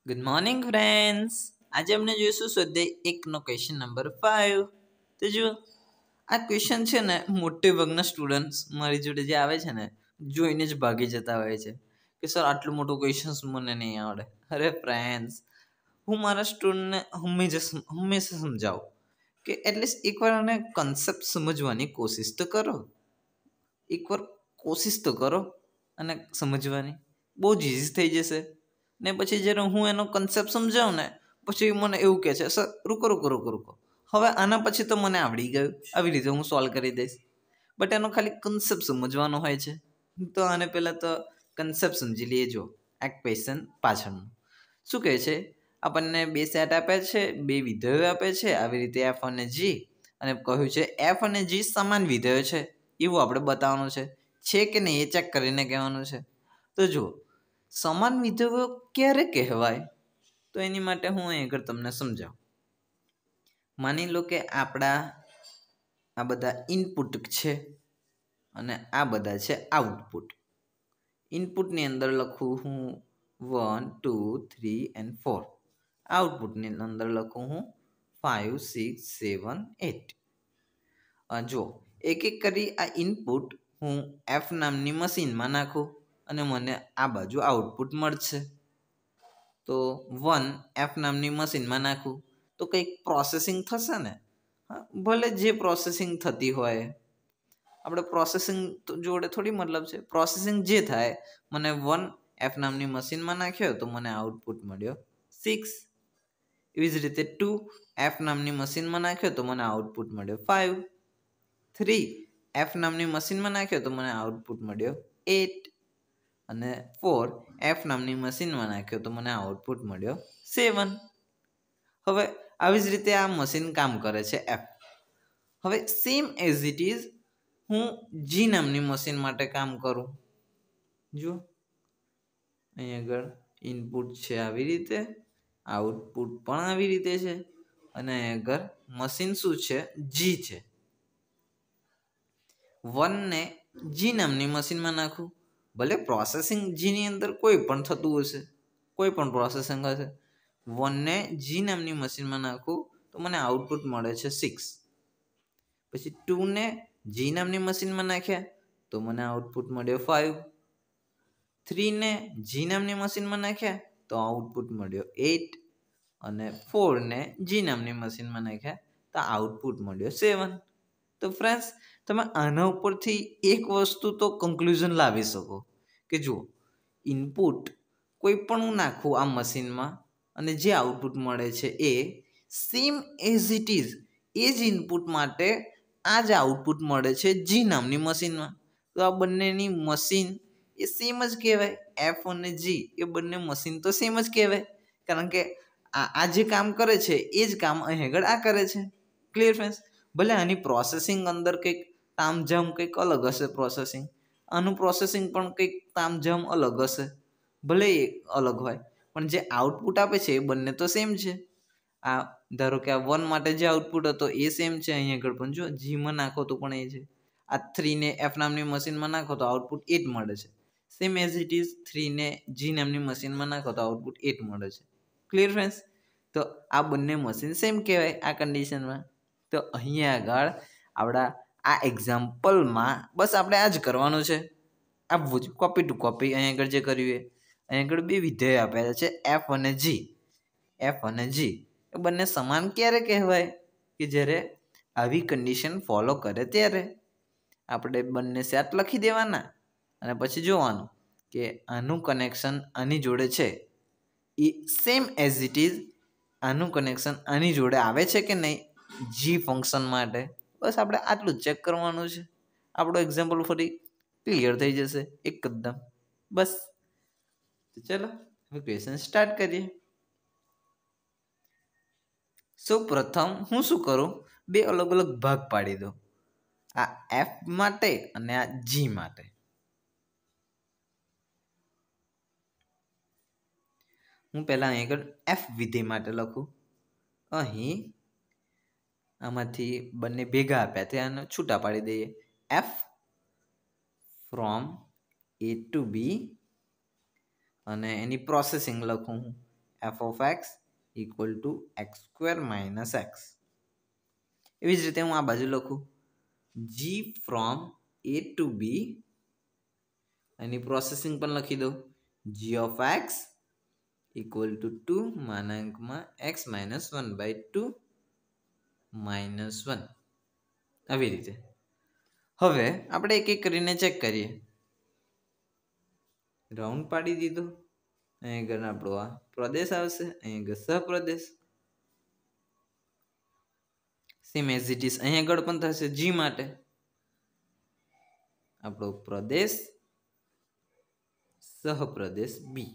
Good morning friends. આજે અમને જોઈશું સ્વાધ્યાય 1નો ક્વેશ્ચન નંબર 5. તો જુઓ, આ ક્વેશ્ચન છે ને મોટે ભાગના સ્ટુડન્ટ્સ મારી જોડે જે આવે છે ને જોઈને જ ભાગી જતા હોય છે કે સર આટલું મોટું ક્વેશ્ચન્સ મને નહીં આવડે. અરે ફ્રેન્ડ્સ, હું મારા સ્ટુડન્ટને હંમેશા સમજાવું કે એટલીસ્ટ એકવાર આને કન્સેપ્ટ સમજવાની કોશિશ તો કરો. એકવાર કોશિશ તો કરો અને સમજવાની, બહુ જ ઇઝી થઈ જશે. ને પછી જ્યારે હું એનો કન્સેપ્ટ સમજાવું ને પછી મને એવું કહે છે, સર રૂકો, હવે આના પછી તો મને આવડી ગયું, આવી રીતે હું સોલ્વ કરી દઈશ. બટ એનો ખાલી કન્સેપ્ટ સમજવાનો હોય છે. તો આને પહેલાં તો કન્સેપ્ટ સમજી લઈએ. જો આ ક્વેશ્ચન પાછળનું શું કહે છે, આપણને બે સેટ આપ્યા છે, બે વિધેયો આપે છે, આવી રીતે એફ અને જી, અને કહ્યું છે એફ અને જી સમાન વિધેયો છે એવું આપણે બતાવવાનું છે કે નહીં એ ચેક કરીને કહેવાનું છે. તો જુઓ, સમાન વિધેયો ક્યારે કહેવાય, તો એની માટે હું અહીં આગળ તમને સમજાવું. માની લો કે આપણા આ બધા ઇનપુટ છે અને આ બધા છે આઉટપુટ. ઇનપુટની અંદર લખું હું 1 2 3 and 4. આઉટપુટની અંદર લખું હું 5 6 7 8. જો એક એક કરી આ ઇનપુટ હું એફ નામની મશીનમાં નાખું અને મને આ બાજુ આઉટપુટ મળશે. તો 1 એફ નામની મશીનમાં નાખું તો કંઈક પ્રોસેસિંગ થશે ને. ભલે જે પ્રોસેસિંગ થતી હોય, આપણે પ્રોસેસિંગ જોડે થોડી મતલબ છે. પ્રોસેસિંગ જે થાય, મને 1 એફ નામની મશીનમાં નાખ્યો તો મને આઉટપુટ મળ્યો 6. એવી જ રીતે 2 એફ નામની મશીનમાં નાખ્યો તો મને આઉટપુટ મળ્યો 5. 3 એફ નામની મશીનમાં નાખ્યો તો મને આઉટપુટ મળ્યો 8. અને 4 એફ નામની મશીનમાં નાખ્યો તો મને આઉટપુટ મળ્યો 7. હવે આવી જ રીતે આ મશીન કામ કરે છે એફ. હવે સેમ એઝ ઇટ ઇઝ હું જી નામની મશીન માટે કામ કરું. જુઓ, અહીં આગળ ઇનપુટ છે આવી રીતે, આઉટપુટ પણ આવી રીતે છે, અને અહીં આગળ મશીન શું છે, જી છે. 1 ને જી નામની મશીનમાં નાખું, ભલે પ્રોસેસિંગ જીની અંદર કોઈ પણ થતું હશે, કોઈ પણ પ્રોસેસિંગ હશે. 1 ને જી નામની મશીનમાં નાખું તો મને આઉટપુટ મળે છે 6. પછી 2 ને જી નામની મશીનમાં નાખ્યા તો મને આઉટપુટ મળ્યો 5. 3 ને જી નામની મશીનમાં નાખ્યા તો આઉટપુટ મળ્યો 8. અને 4 ને જી નામની મશીનમાં નાખ્યા તો આઉટપુટ મળ્યો 7. તો ફ્રેન્ડ્સ, તમે આના ઉપરથી એક વસ્તુ તો કન્ક્લુઝન લાવી શકો કે જુઓ, ઇનપુટ કોઈ પણ હું નાખું આ મશીનમાં અને જે આઉટપુટ મળે છે એ સેમ એઝ ઇટ ઇઝ એ જ ઇનપુટ માટે આ જ આઉટપુટ મળે છે જી નામની મશીનમાં. તો આ બંનેની મશીન એ સેમ જ કહેવાય. એફ અને જી એ બંને મશીન તો સેમ જ કહેવાય, કારણ કે આ જે કામ કરે છે એ જ કામ અહીં આગળ આ કરે છે. Clear friends? ભલે આની પ્રોસેસિંગ અંદર કંઈક તામઝામ કંઈક અલગ હશે પ્રોસેસિંગ, આનું પ્રોસેસિંગ પણ કંઈક તામઝામ અલગ હશે, ભલે એ અલગ હોય, પણ જે આઉટપુટ આપે છે એ બંને તો સેમ છે. આ ધારો કે આ 1 માટે જે આઉટપુટ હતો એ સેમ છે, અહીંયા આગળ પણ જો જીમાં નાખો તો પણ એ છે. આ 3 ને એફ નામની મશીનમાં નાખો તો આઉટપુટ 8 મળે છે. સેમ એઝ ઇટ ઇઝ 3 ને જી નામની મશીનમાં નાખો તો આઉટપુટ 8 મળે છે. Clear friends? તો આ બંને મશીન સેમ કહેવાય આ કન્ડિશનમાં. તો અહીંયા આગળ આપણા આ એક્ઝામ્પલમાં બસ આપણે આ જ કરવાનું છે. આપવું જ કોપી ટુ કોપી અહીં આગળ જે કર્યું એ. અહીં આગળ બે વિધેય આપેલા છે એફ અને જી. એફ અને જી એ બંને સમાન ક્યારે કહેવાય, કે જ્યારે આવી કન્ડિશન ફોલો કરે ત્યારે. આપણે બંને સેટ લખી દેવાના અને પછી જોવાનું કે આનું કનેક્શન આની જોડે છે એ સેમ એઝ ઇટ ઇઝ આનું કનેક્શન આની જોડે આવે છે કે નહીં જી ફંક્શન માટે. બસ આપણે આટલું જ ચેક કરવાનું છે. આપણો એક્ઝામ્પલ ફરી ક્લિયર થઈ જશે એકદમ. બસ, તો ચલો હવે ક્વેશ્ચન સ્ટાર્ટ કરીએ. સૌ પ્રથમ હું શું કરું, બે અલગ અલગ ભાગ પાડી દઉં, આ એફ માટે અને આ જી માટે. હું પહેલાં અહીં આગળ એફ વિધેય માટે લખું. અહીં આમાંથી બંને ભેગા આપ્યા તે આને છૂટા પાડી દઈએ. F from A to B, અને એની પ્રોસેસિંગ લખું હું F of X equal to X square minus X. એવી જ રીતે હું આ બાજુ લખું G from A to B, એની પ્રોસેસિંગ પણ લખી દઉં G of X equal to 2 માનાંકમાં એક્સ માઇનસ 1/2 માઇનસ 1. આવી રીતે. હવે આપણે એક એક કરીને ચેક કરીએ. રાઉન્ડ પાડી દીધો. અહીં આગળ આપણો આ પ્રદેશ આવશે, અહીં આગળ સહપ્રદેશ. સેમ એઝ ઇટ ઇઝ અહીં આગળ પણ થશે જી માટે. આપણો પ્રદેશ સહપ્રદેશ બી.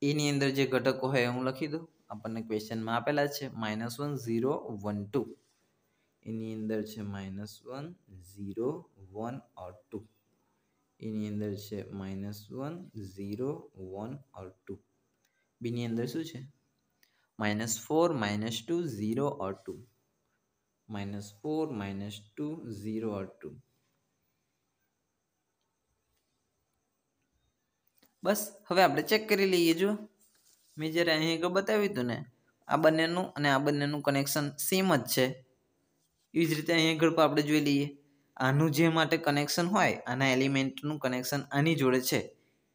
એની અંદર જે ઘટકો હોય હું લખી દઉં. આપણને ક્વેશ્ચનમાં આપેલા છે -1 0 1 2. એની અંદર છે -1 0 1 और 2. એની અંદર છે -1 0 1 और 2. બીની અંદર શું છે -4 -2 0 और 2. -4 -2 0 और 2. બસ હવે આપણે ચેક કરી લઈએ. જો મેં જ્યારે અહીં આગળ બતાવ્યું હતું ને આ બંનેનું અને આ બંનેનું કનેક્શન સેમ જ છે. એવી જ રીતે અહીં આગળ પણ આપણે જોઈ લઈએ. આનું જે માટે કનેક્શન હોય આના એલિમેન્ટનું કનેક્શન આની જોડે છે,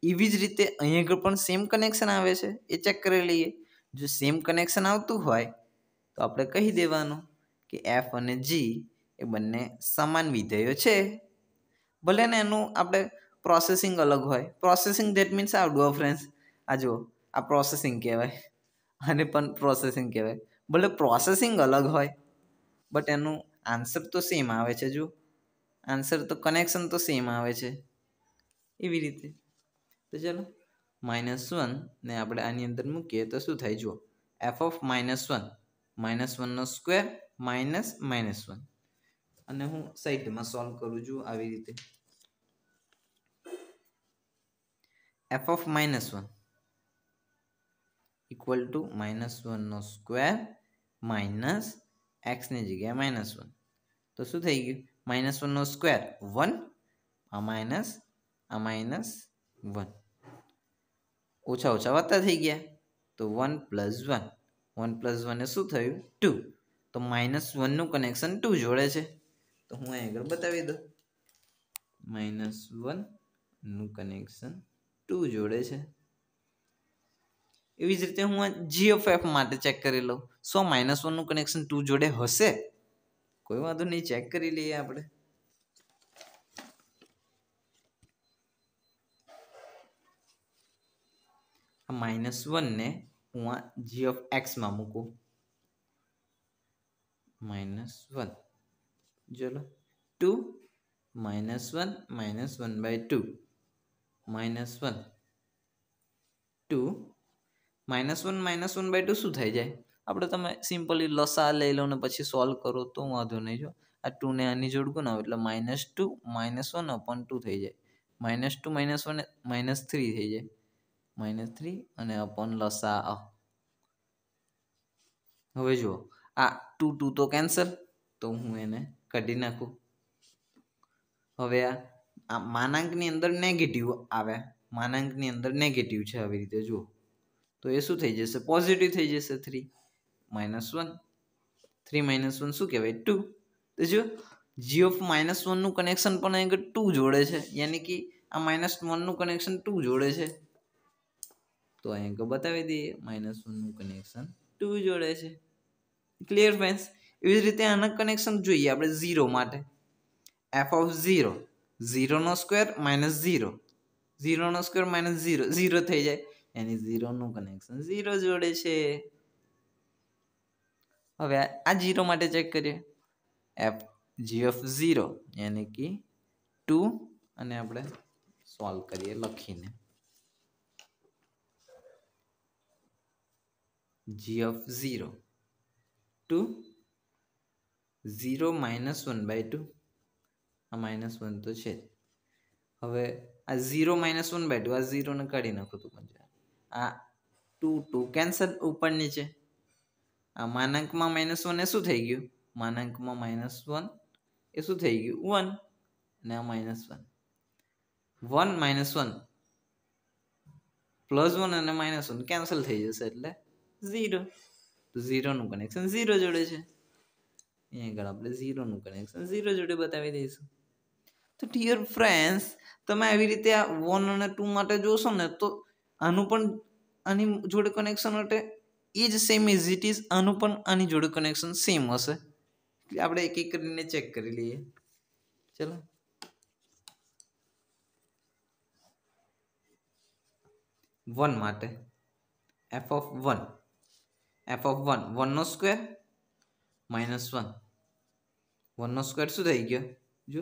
એવી જ રીતે અહીં આગળ પણ સેમ કનેક્શન આવે છે. એ ચેક કરી લઈએ. જો સેમ કનેક્શન આવતું હોય તો આપણે કહી દેવાનું કે એફ અને જી એ બંને સમાન વિધેયો છે. ભલે ને એનું આપણે પ્રોસેસિંગ અલગ હોય. પ્રોસેસિંગ ધેટ મીન્સ આવડું ફ્રેન્ડ્સ. આ જુઓ આ પ્રોસેસિંગ કહેવાય, આને પણ પ્રોસેસિંગ કહેવાય. ભલે પ્રોસેસિંગ અલગ હોય બટ એનું આન્સર તો સેમ આવે છે. જો આન્સર તો કનેક્શન તો સેમ આવે છે. એવી રીતે તો ચલો -1 ને આપણે આની અંદર મૂકીએ તો શું થાય જુઓ એફ ઓફ -1 -1 નો સ્ક્વેર માઇનસ -1. અને હું સાઈડમાં સોલ્વ કરું છું આવી રીતે. એફ ઓફ -1 ઇક્વલ ટુ -1 નો સ્ક્વેર માઇનસ એક્સની જગ્યાએ -1. તો શું થઈ ગયું -1 નો સ્ક્વેર 1, આ -1, ઓછા ઓછા વધતા થઈ ગયા તો 1 + 1, 1 + 1 એ શું થયું 2. તો -1 નું કનેક્શન 2 જોડે છે. તો હું અહીં આગળ બતાવી દઉં -1 નું કનેક્શન 2 જોડે છે. એવી જ રીતે હું આ જી ઓફ એફ માટે ચેક કરી લઉં. સો -1 નું કનેક્શન 2 જોડે હશે? કોઈ વાંધો નહીં, ચેક કરી લઈએ આપણે. આ -1 ને હું આ જી ઓફ એક્સ માં મૂકું. -1 ચલો 2 -1 -1/2 -1 2 -1 -1/2 શું થઈ જાય? આપણે તમે સિમ્પલી લસા લઈ લો ને પછી સોલ્વ કરો તો વાંધો નહીં. જો આ 2 ને આની જોડકું ને એટલે -2 -1/2 થઈ જાય. -2 -1 -3 થઈ જાય. -3 અને અપોન લસા. હવે જુઓ આ 2 2 તો કેન્સલ, તો હું એને કાઢી નાખું. હવે આ માનાંકની અંદર નેગેટિવ આવે, માનાંકની અંદર નેગેટિવ છે આવી રીતે જુઓ તો એ શું થઈ જશે પોઝિટિવ થઈ જશે. 3 -1 3 -1 શું કહેવાય 2. તો જો જી ઓફ -1 નું કનેક્શન પણ અહીં 2 જોડે છે, યાની કે આ -1 નું કનેક્શન 2 જોડે છે. તો અહીં બતાવી દઈએ -1 નું કનેક્શન 2 જોડે છે. Clear friends? એવી જ રીતે આના કનેક્શન જોઈએ આપણે 0 માટે. એફ ઓફ 0 0 નો સ્ક્વેર -0, 0 નો સ્ક્વેર -0 0 થઈ જાય, એની 0 નું કનેક્શન 0 જોડે છે. હવે આ 0 માટે ચેક કરીએ. એફ જી ઓફ 0 યાની કે 2 અને આપણે સોલ્વ કરીએ લખીને. જી ઓફ 0 2 0 -1/2, આ -1 તો છે. હવે આ 0 -1/2 આ 0 ને કાઢી નાખો તો પણ આ 2 2 કેન્સલ ઉપર નીચે. આ માનાંકમાં -1 એ શું થઈ ગયું માનાંકમાં -1 એ શું થઈ ગયું 1 અને આ -1 1 -1 +1 અને -1 કેન્સલ થઈ જશે એટલે 0. તો 0 નું કનેક્શન 0 જોડે છે. અહીંયા આગળ આપણે 0 નું કનેક્શન 0 જોડે બતાવી દઈશું. તો ડિયર ફ્રેન્ડ્સ, તમે આવી રીતે આ 1 અને 2 માટે જોશો ને તો આનું પણ આની જોડે કનેક્શન હટે એ જ સેમ એઝ ઇટ ઇઝ, આનું પણ આની જોડે કનેક્શન સેમ હશે. એટલે આપણે એક એક કરીને ચેક કરી લઈએ. ચલો, વન માટે f(1) 1 નો સ્ક્વેર -1, 1 નો સ્ક્વેર શું થઈ ગયો? જો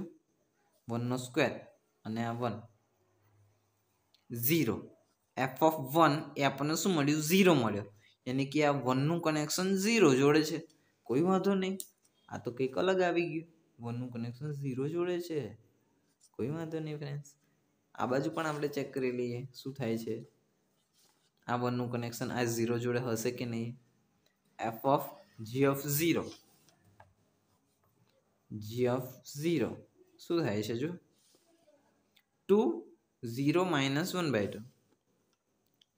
1 નો સ્ક્વેર અને આ 1 0. f(1) એ આપણને શું મળ્યું? 0 મળ્યો. યાની કે આ 1 નું કનેક્શન 0 જોડે છે. કોઈ વાંધો નહીં, આ તો કંઈક અલગ આવી ગયું. 1 નું કનેક્શન 0 જોડે છે, કોઈ વાંધો નહીં ફ્રેન્ડ્સ. આ બાજુ પણ આપણે ચેક કરી લઈએ શું થાય છે. આ 1 નું કનેક્શન આ 0 જોડે હશે કે નહીં? g(0) શું થાય છે? જો 2 0 -1/2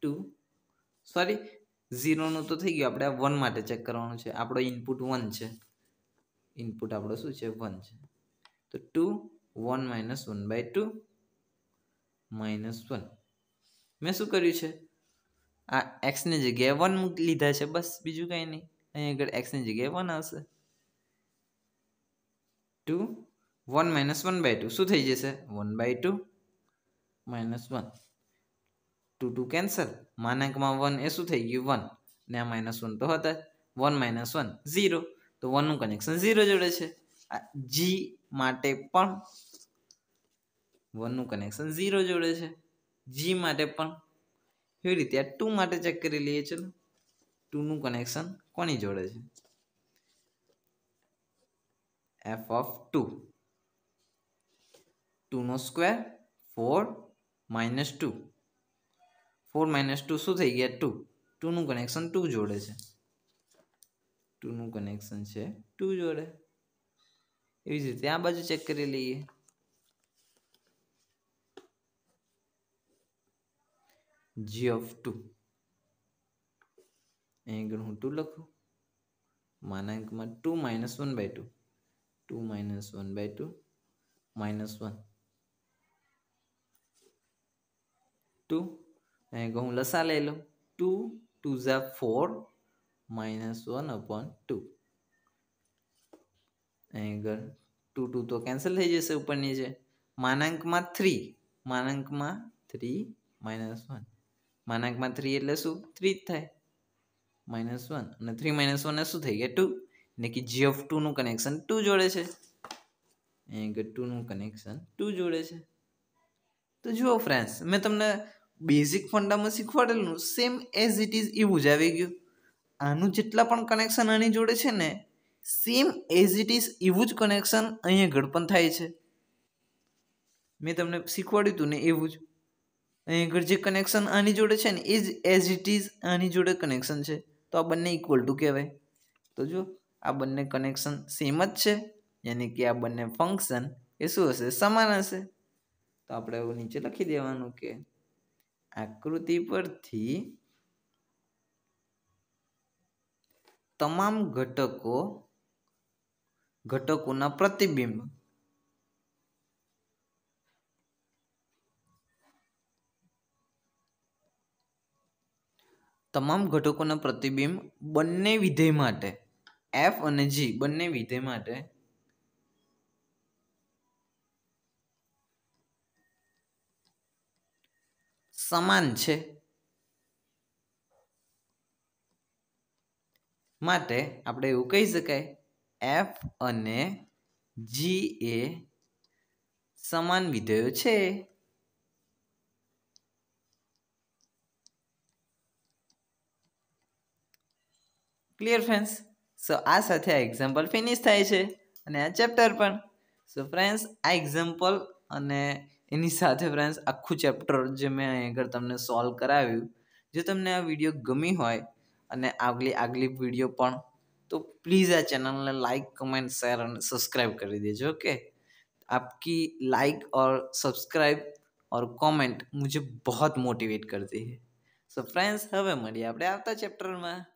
2 સોરી 0 નું તો થઈ ગયું. આપણે આ 1 માટે ચેક કરવાનું છે. આપણો ઇનપુટ 1 છે. ઇનપુટ આપણો શું છે? 1 છે. તો 2 1 -1/2 -1. મેં શું કર્યું છે? આ x ની જગ્યાએ 1 મૂકી લીધા છે, બસ, બીજું કંઈ નહીં. અહીં આગળ x ની જગ્યાએ 1 આવશે. 2 1 -1/2 શું થઈ જશે? 1/2 -1. 2 2 કેન્સલ. માનાંકમાં 1 એ શું થઈ ગયું? 1 ને આ -1 તો હતા. 1 -1 0. તો 1 નું કનેક્શન 0 જોડે છે. આ g માટે પણ 1 નું કનેક્શન 0 જોડે છે. g માટે પણ એવી રીતે આ 2 માટે ચેક કરી લઈએ. ચલો, 2 નું કનેક્શન કોની જોડે છે? f(2) 2 નો સ્ક્વેર 4 -2. 4 - 2 શું થઈ ગયા? 2. 2 નું કનેક્શન 2 જોડે છે. 2 નું કનેક્શન છે 2 જોડે. એવી જ રીતે આ બાજુ ચેક કરી લઈએ. g(2) અહીં આગળ હું 2 લખું. માનાંકમાં 2 -1/2 2 -1/2 -1 2. અહીં આગળ હું લસા લઈ લઉં. 2 2 4 -1/2. અહીં આગળ 2 2 તો કેન્સલ થઈ જશે ઉપર નીચે. માનાંકમાં 3 -1. માનાંકમાં 3 એટલે શું? 3 જ થાય. -1 અને 3 - 1 એ શું થઈ ગયા? 2. એટલે કે g(2) નું કનેક્શન 2 જોડે છે. અહીં આગળ 2 નું કનેક્શન 2 જોડે છે. તો જુઓ ફ્રેન્ડ્સ, મેં તમને બેઝિક ફંડામાં શીખવાડેલું સેમ એઝ ઇટ ઇઝ એવું જ આવી ગયું. આનું જેટલા પણ કનેક્શન આની જોડે છે ને, સેમ એઝ ઇટ ઇઝ એવું જ કનેક્શન અહીંયા આગળ પણ થાય છે. મેં તમને શીખવાડ્યું હતું ને એવું જ. અહીં આગળ જે કનેક્શન આની જોડે છે ને એ જ એઝ ઇટ ઇઝ આની જોડે કનેક્શન છે. તો આ બંને ઇક્વલ ટુ કહેવાય. તો જો આ બંને કનેક્શન સેમ જ છે, યાની કે આ બંને ફંક્શન એ શું હશે? સમાન હશે. તો આપણે એવું નીચે લખી દેવાનું કે આકૃતિ પરથી તમામ ઘટકોના પ્રતિબિંબ બંને વિધેય માટે f અને g બંને વિધેય માટે સમાન છે. માટે આપણે એવું કહી શકાય f અને g એ સમાન વિધેયો છે. Clear friends? સો આ સાથે આ એક્ઝામ્પલ ફિનિશ થાય છે અને આ ચેપ્ટર પણ. સો ફ્રેન્ડ્સ, આ એક્ઝામ્પલ અને એની સાથે ફ્રેન્ડ્સ આખું ચેપ્ટર જે મેં અહીં આગળ તમને સોલ્વ કરાવ્યું, જો તમને આ વિડીયો ગમી હોય અને આગલી વિડીયો પણ, तो प्लीज़ આ चैनल ने लाइक कमेंट शेयर और सब्सक्राइब कर दीजिए. ओके, आपकी लाइक और सब्सक्राइब और कमेंट मुझे बहुत मोटिवेट करती है. સો ફ્રેન્ડ્સ હવે મળીએ આપણે આવતા ચેપ્ટરમાં.